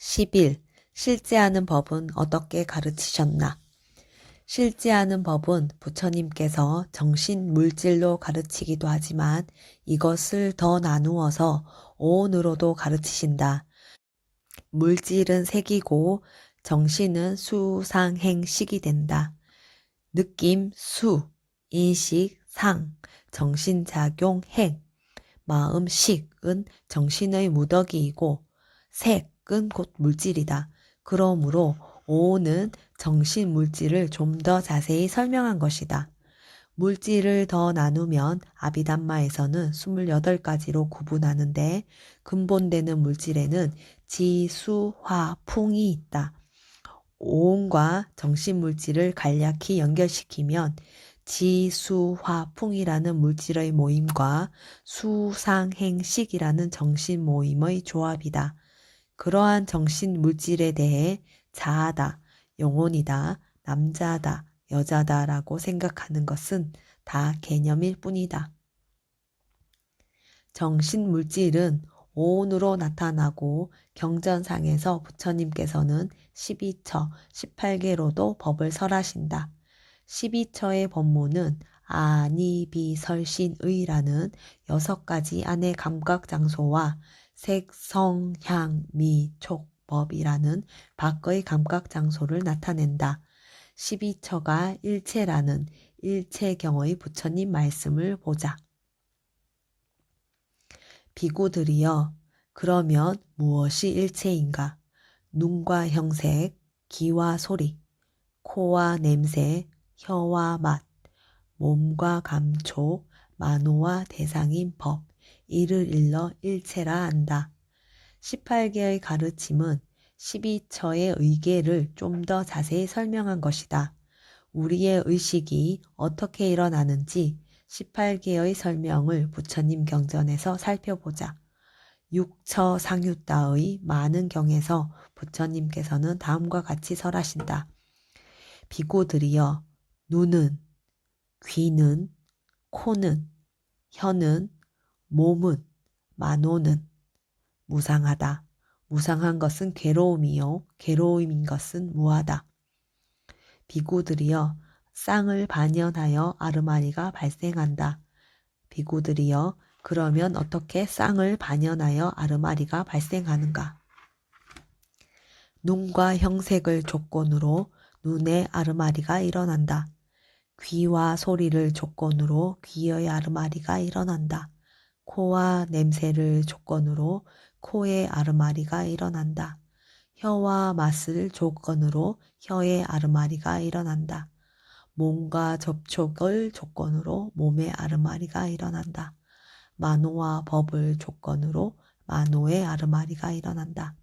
10일 실제하는 법은 어떻게 가르치셨나? 실제하는 법은 부처님께서 정신 물질로 가르치기도 하지만 이것을 더 나누어서 오온으로도 가르치신다. 물질은 색이고 정신은 수상행식이 된다. 느낌, 수, 인식, 상, 정신작용, 행, 마음, 식은 정신의 무더기이고 색은 곧 물질이다. 그러므로 오는 정신 물질을 좀 더 자세히 설명한 것이다. 물질을 더 나누면 아비담마에서는 28가지로 구분하는데 근본되는 물질에는 지, 수, 화, 풍이 있다. 오온과 정신 물질을 간략히 연결시키면 지, 수, 화, 풍이라는 물질의 모임과 수상행식이라는 정신 모임의 조합이다. 그러한 정신 물질에 대해 자아다, 영혼이다, 남자다, 여자다라고 생각하는 것은 다 개념일 뿐이다. 정신 물질은 오온으로 나타나고 경전상에서 부처님께서는 12처, 18개로도 법을 설하신다. 12처의 법문은 아니비설신의라는 6가지 안의 감각장소와 색, 성, 향, 미, 촉, 법이라는 밖의 감각장소를 나타낸다. 12처가 일체라는 일체경의 부처님 말씀을 보자. 비구들이여, 그러면 무엇이 일체인가? 눈과 형색, 귀와 소리, 코와 냄새, 혀와 맛, 몸과 감촉, 만호와 대상인 법, 이를 일러 일체라 한다. 18개의 가르침은 12처의 의계를 좀 더 자세히 설명한 것이다. 우리의 의식이 어떻게 일어나는지 18개의 설명을 부처님 경전에서 살펴보자. 6처 상유따의 많은 경에서 부처님께서는 다음과 같이 설하신다. 비고들이여, 눈은, 귀는, 코는, 혀는, 몸은, 만호는 무상하다. 무상한 것은 괴로움이요, 괴로움인 것은 무하다. 비구들이여, 쌍을 반연하여 아르마리가 발생한다. 비구들이여, 그러면 어떻게 쌍을 반연하여 아르마리가 발생하는가? 눈과 형색을 조건으로 눈의 아르마리가 일어난다. 귀와 소리를 조건으로 귀의 아르마리가 일어난다. 코와 냄새를 조건으로 코의 아르마리가 일어난다. 혀와 맛을 조건으로 혀의 아르마리가 일어난다. 몸과 접촉을 조건으로 몸의 아르마리가 일어난다. 만호와 법을 조건으로 만호의 아르마리가 일어난다.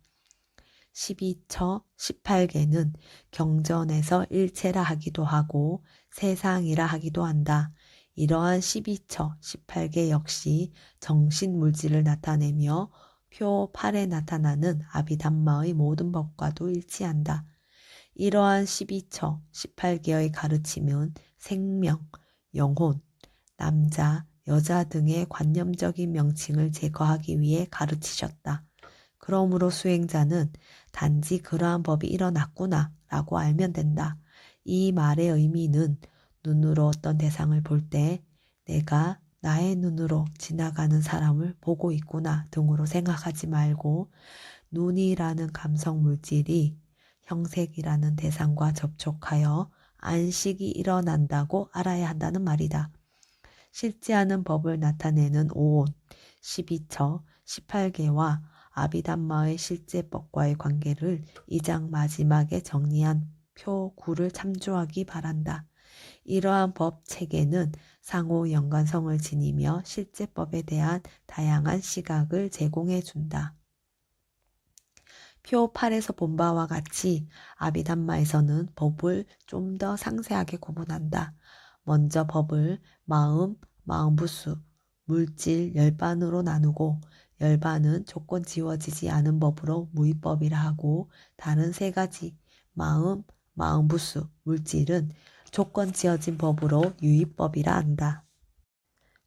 12처, 18개는 경전에서 일체라 하기도 하고 세상이라 하기도 한다. 이러한 12처, 18개 역시 정신 물질을 나타내며 표 8에 나타나는 아비담마의 모든 법과도 일치한다. 이러한 12처, 18개의 가르침은 생명, 영혼, 남자, 여자 등의 관념적인 명칭을 제거하기 위해 가르치셨다. 그러므로 수행자는 단지 그러한 법이 일어났구나 라고 알면 된다. 이 말의 의미는 눈으로 어떤 대상을 볼 때 내가 나의 눈으로 지나가는 사람을 보고 있구나 등으로 생각하지 말고 눈이라는 감성 물질이 형색이라는 대상과 접촉하여 안식이 일어난다고 알아야 한다는 말이다. 실제하는 법을 나타내는 오온, 12처, 18개와 아비담마의 실제법과의 관계를 2장 마지막에 정리한 표 9를 참조하기 바란다. 이러한 법 체계는 상호 연관성을 지니며 실제법에 대한 다양한 시각을 제공해 준다. 표 8에서 본 바와 같이 아비담마에서는 법을 좀 더 상세하게 구분한다. 먼저 법을 마음, 마음부수, 물질, 열반으로 나누고 열반은 조건 지워지지 않은 법으로 무위법이라 하고 다른 3가지 마음, 마음부수, 물질은 조건 지어진 법으로 유의법이라 한다.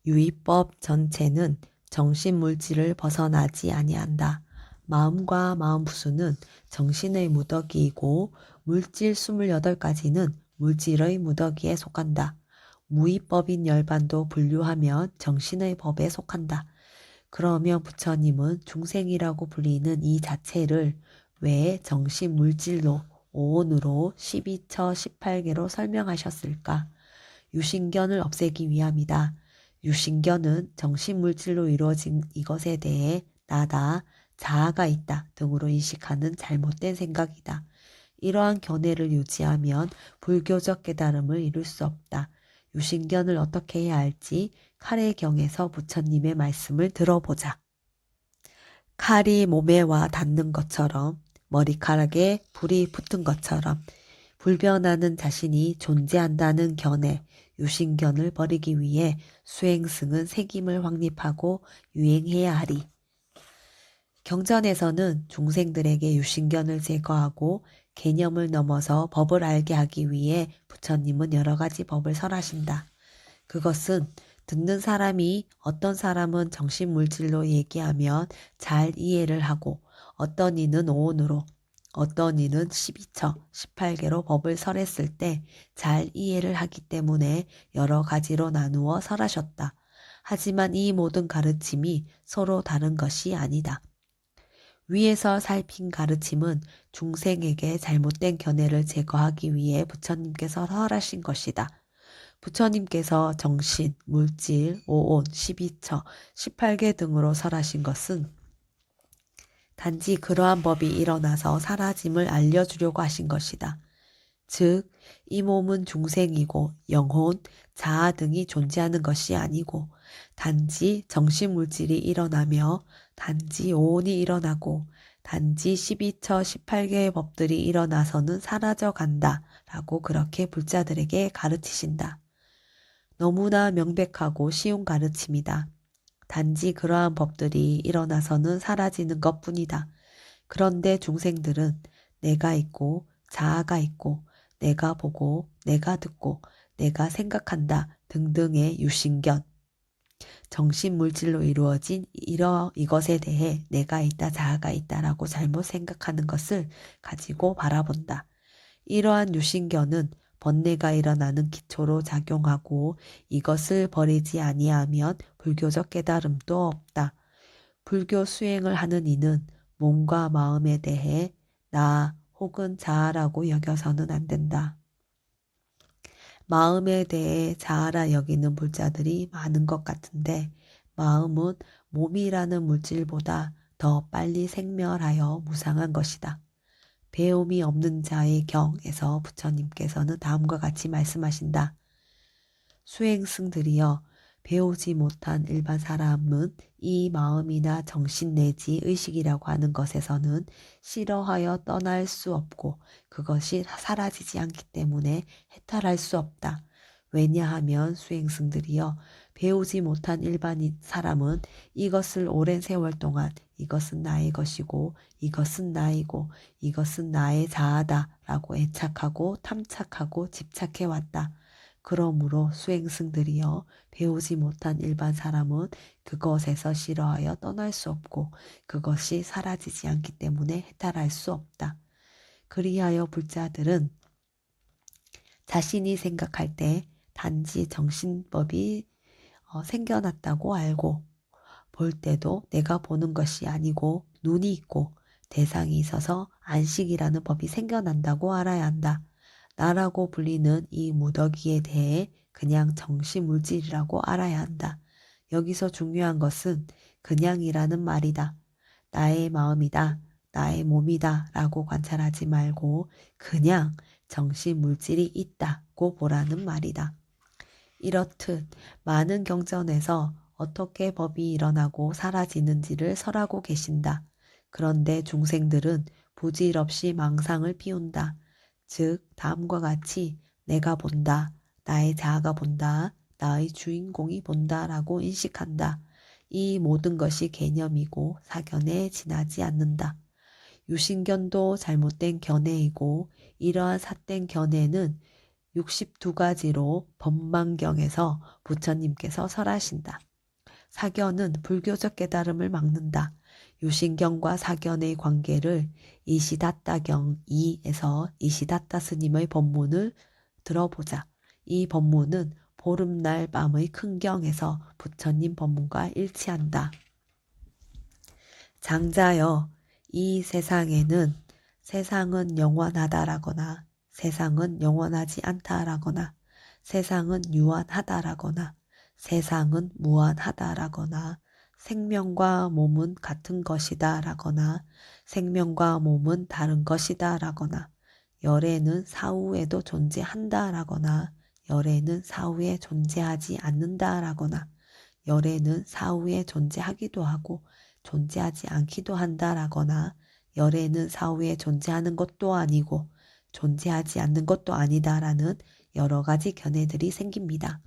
유의법 전체는 정신 물질을 벗어나지 아니한다. 마음과 마음부수는 정신의 무더기이고 물질 28가지는 물질의 무더기에 속한다. 무위법인 열반도 분류하면 정신의 법에 속한다. 그러면 부처님은 중생이라고 불리는 이 자체를 왜 정신 물질로 오온으로 12처 18개로 설명하셨을까? 유신견을 없애기 위함이다. 유신견은 정신 물질로 이루어진 이것에 대해 나다, 자아가 있다 등으로 인식하는 잘못된 생각이다. 이러한 견해를 유지하면 불교적 깨달음을 이룰 수 없다. 유신견을 어떻게 해야 할지 칼의 경에서 부처님의 말씀을 들어보자. 칼이 몸에 와 닿는 것처럼 머리카락에 불이 붙은 것처럼 불변하는 자신이 존재한다는 견해, 유신견을 버리기 위해 수행승은 색임을 확립하고 유행해야 하리. 경전에서는 중생들에게 유신견을 제거하고 개념을 넘어서 법을 알게 하기 위해 부처님은 여러 가지 법을 설하신다. 그것은 듣는 사람이 어떤 사람은 정신물질로 얘기하면 잘 이해를 하고 어떤 이는 오온으로 어떤 이는 12처, 18개로 법을 설했을 때 잘 이해를 하기 때문에 여러 가지로 나누어 설하셨다. 하지만 이 모든 가르침이 서로 다른 것이 아니다. 위에서 살핀 가르침은 중생에게 잘못된 견해를 제거하기 위해 부처님께서 설하신 것이다. 부처님께서 정신, 물질, 오온, 12처, 18개 등으로 설하신 것은 단지 그러한 법이 일어나서 사라짐을 알려주려고 하신 것이다. 즉, 이 몸은 중생이고 영혼, 자아 등이 존재하는 것이 아니고 단지 정신물질이 일어나며 단지 오온이 일어나고 단지 12처 18개의 법들이 일어나서는 사라져 간다 라고 그렇게 불자들에게 가르치신다. 너무나 명백하고 쉬운 가르침이다. 단지 그러한 법들이 일어나서는 사라지는 것뿐이다. 그런데 중생들은 내가 있고 자아가 있고 내가 보고 내가 듣고 내가 생각한다 등등의 유신견, 정신물질로 이루어진 이것에 대해 내가 있다 자아가 있다라고 잘못 생각하는 것을 가지고 바라본다. 이러한 유신견은 번뇌가 일어나는 기초로 작용하고 이것을 버리지 아니하면 불교적 깨달음도 없다. 불교 수행을 하는 이는 몸과 마음에 대해 나 혹은 자아라고 여겨서는 안 된다. 마음에 대해 자아라 여기는 불자들이 많은 것 같은데 마음은 몸이라는 물질보다 더 빨리 생멸하여 무상한 것이다. 배움이 없는 자의 경에서 부처님께서는 다음과 같이 말씀하신다. 수행승들이여 배우지 못한 일반 사람은 이 마음이나 정신 내지 의식이라고 하는 것에서는 싫어하여 떠날 수 없고 그것이 사라지지 않기 때문에 해탈할 수 없다. 왜냐하면 수행승들이여 배우지 못한 일반 사람은 이것을 오랜 세월 동안 이것은 나의 것이고 이것은 나이고 이것은 나의 자아다 라고 애착하고 탐착하고 집착해 왔다. 그러므로 수행승들이여 배우지 못한 일반 사람은 그것에서 싫어하여 떠날 수 없고 그것이 사라지지 않기 때문에 해탈할 수 없다. 그리하여 불자들은 자신이 생각할 때 단지 정신법이 생겨났다고 알고 볼 때도 내가 보는 것이 아니고 눈이 있고 대상이 있어서 안식이라는 법이 생겨난다고 알아야 한다. 나라고 불리는 이 무더기에 대해 그냥 정신물질이라고 알아야 한다. 여기서 중요한 것은 그냥이라는 말이다. 나의 마음이다. 나의 몸이다 라고 관찰하지 말고 그냥 정신물질이 있다고 보라는 말이다. 이렇듯 많은 경전에서 어떻게 법이 일어나고 사라지는지를 설하고 계신다. 그런데 중생들은 부질없이 망상을 피운다. 즉 다음과 같이 내가 본다, 나의 자아가 본다, 나의 주인공이 본다 라고 인식한다. 이 모든 것이 개념이고 사견에 지나지 않는다. 유신견도 잘못된 견해이고 이러한 삿된 견해는 62가지로 법망경에서 부처님께서 설하신다. 사견은 불교적 깨달음을 막는다. 유신경과 사견의 관계를 이시다따경 2에서 이시다따 스님의 법문을 들어보자. 이 법문은 보름날 밤의 큰경에서 부처님 법문과 일치한다. 장자여, 이 세상은 영원하다라거나 세상은 영원하지 않다라거나 세상은 유한하다라거나 세상은 무한하다라거나 생명과 몸은 같은 것이다라거나 생명과 몸은 다른 것이다라거나 열애는 사후에도 존재한다라거나 열애는 사후에 존재하지 않는다라거나 열애는 사후에 존재하기도 하고 존재하지 않기도 한다라거나 열애는 사후에 존재하는 것도 아니고 존재하지 않는 것도 아니다라는 여러 가지 견해들이 생깁니다.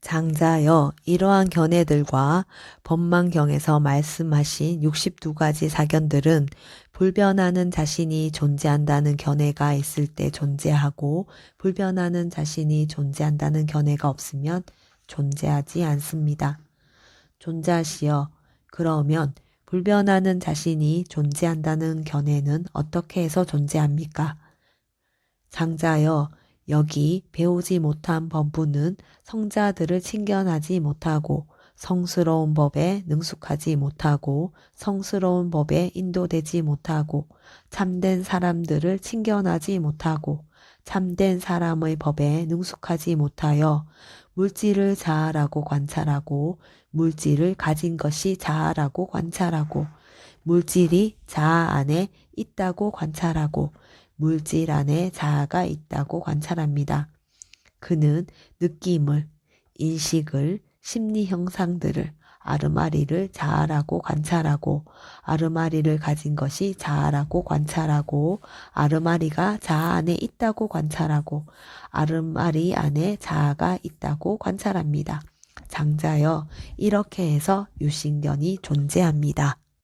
장자여, 이러한 견해들과 법망경에서 말씀하신 62가지 사견들은 불변하는 자신이 존재한다는 견해가 있을 때 존재하고 불변하는 자신이 존재한다는 견해가 없으면 존재하지 않습니다. 존자시여, 그러면 불변하는 자신이 존재한다는 견해는 어떻게 해서 존재합니까? 장자여, 여기 배우지 못한 범부는 성자들을 친견하지 못하고 성스러운 법에 능숙하지 못하고 성스러운 법에 인도되지 못하고 참된 사람들을 친견하지 못하고 참된 사람의 법에 능숙하지 못하여 물질을 자아라고 관찰하고 물질을 가진 것이 자아라고 관찰하고 물질이 자아 안에 있다고 관찰하고 물질 안에 자아가 있다고 관찰합니다. 그는 느낌을, 인식을, 심리 형상들을, 아르마리를 자아라고 관찰하고 아르마리를 가진 것이 자아라고 관찰하고 아르마리가 자아 안에 있다고 관찰하고 아르마리 안에 자아가 있다고 관찰합니다. 장자여, 이렇게 해서 유신견이 존재합니다.